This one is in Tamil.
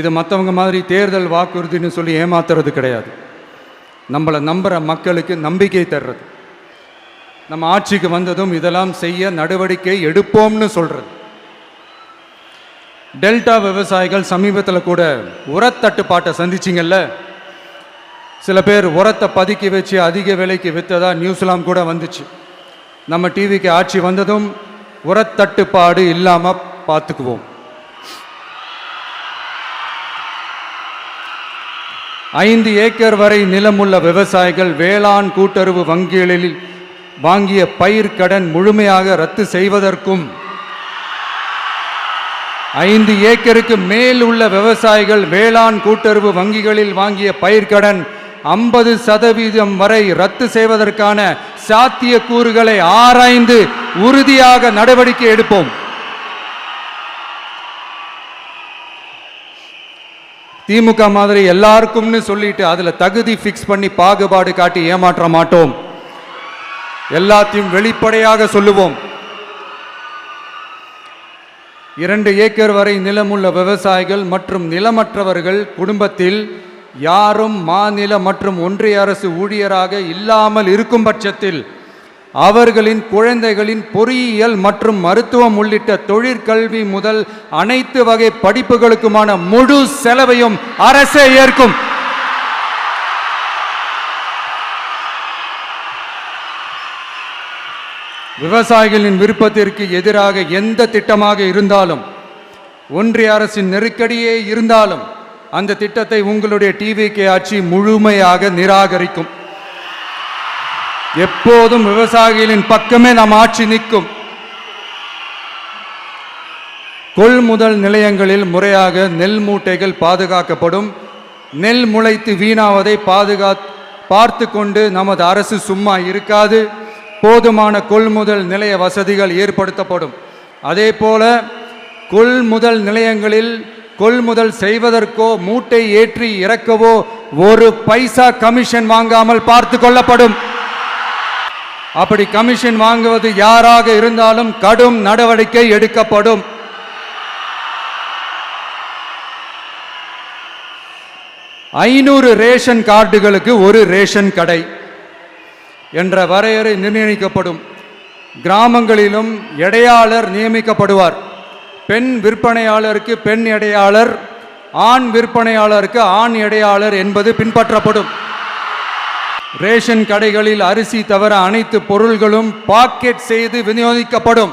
இது மற்றவங்க மாதிரி தேர்தல் வாக்குறுதின்னு சொல்லி ஏமாத்துறது கிடையாது. நம்மளை நம்புகிற மக்களுக்கு நம்பிக்கை தர்றது. நம்ம ஆட்சிக்கு வந்ததும் இதெல்லாம் செய்ய நடவடிக்கை எடுப்போம்னு சொல்கிறது. டெல்டா விவசாயிகள் சமீபத்தில் கூட உரத்தட்டுப்பாட்டை சந்திச்சிங்கல்ல. சில பேர் உரத்தை பதுக்கி வச்சு அதிக விலைக்கு விற்றதா நியூஸ்லாம் கூட வந்துச்சு. நம்ம டிவிக்கு ஆட்சி வந்ததும் உரத்தட்டுப்பாடு இல்லாமல் பார்த்துக்குவோம். 5 ஏக்கர் வரை நிலமுள்ள விவசாயிகள் வேளாண் கூட்டுறவு வங்கிகளில் வாங்கிய பயிர் கடன் முழுமையாக ரத்து செய்வதற்கும் 5 ஏக்கருக்கு மேல் உள்ள விவசாயிகள் வேளாண் கூட்டுறவு வங்கிகளில் வாங்கிய பயிர்க்கடன் 50% வரை ரத்து செய்வதற்கான சாத்திய கூறுகளை ஆராய்ந்து உறுதியாக நடவடிக்கை எடுப்போம். திமுக மாதிரி எல்லாருக்கும்னு சொல்லிட்டு அதுல தகுதி ஃபிக்ஸ் பண்ணி பாகுபாடு காட்டி ஏமாற்ற மாட்டோம். எல்லாத்தையும் வெளிப்படையாக சொல்லுவோம். 2 ஏக்கர் வரை நிலமுள்ள விவசாயிகள் மற்றும் நிலமற்றவர்கள் குடும்பத்தில் யாரும் மாநில மற்றும் ஒன்றிய அரசு ஊழியராக இல்லாமல் இருக்கும் பட்சத்தில் அவர்களின் குழந்தைகளின் பொறியியல் மற்றும் மருத்துவம் உள்ளிட்ட தொழிற்கல்வி முதல் அனைத்து வகை படிப்புகளுக்குமான முழு செலவையும் அரசே ஏற்கும். விவசாயிகளின் விருப்பத்திற்கு எதிராக எந்த திட்டமாக இருந்தாலும், ஒன்றிய அரசின் நெருக்கடியே இருந்தாலும் அந்த திட்டத்தை உங்களுடைய டிவிகே ஆட்சி முழுமையாக நிராகரிக்கும். எப்போதும் விவசாயிகளின் பக்கமே நம் ஆட்சி நிற்கும். கொள்முதல் நிலையங்களில் முறையாக நெல் மூட்டைகள் பாதுகாக்கப்படும். நெல் முளைத்து வீணாவதை பார்த்து கொண்டு நமது அரசு சும்மா இருக்காது. போதுமான கொள்முதல் நிலைய வசதிகள் ஏற்படுத்தப்படும். அதே போல கொள்முதல் நிலையங்களில் கொள்முதல் செய்வதற்கோ மூட்டை ஏற்றி இறக்கவோ 1 பைசா கமிஷன் வாங்காமல் பார்த்து கொள்ளப்படும். அப்படி கமிஷன் வாங்குவது யாராக இருந்தாலும் கடும் நடவடிக்கை எடுக்கப்படும். ஐநூறு ரேஷன் கார்டுகளுக்கு 1 ரேஷன் கடை என்ற வரையறை நிர்ணயிக்கப்படும். கிராமங்களிலும் எடையாளர் நியமிக்கப்படுவார். பெண் விற்பனையாளருக்கு பெண் எடையாளர், ஆண் விற்பனையாளருக்கு ஆண் எடையாளர் என்பது பின்பற்றப்படும். ரேஷன் கடைகளில் அரிசி தவிர அனைத்து பொருள்களும் பாக்கெட் செய்து விநியோகிக்கப்படும்.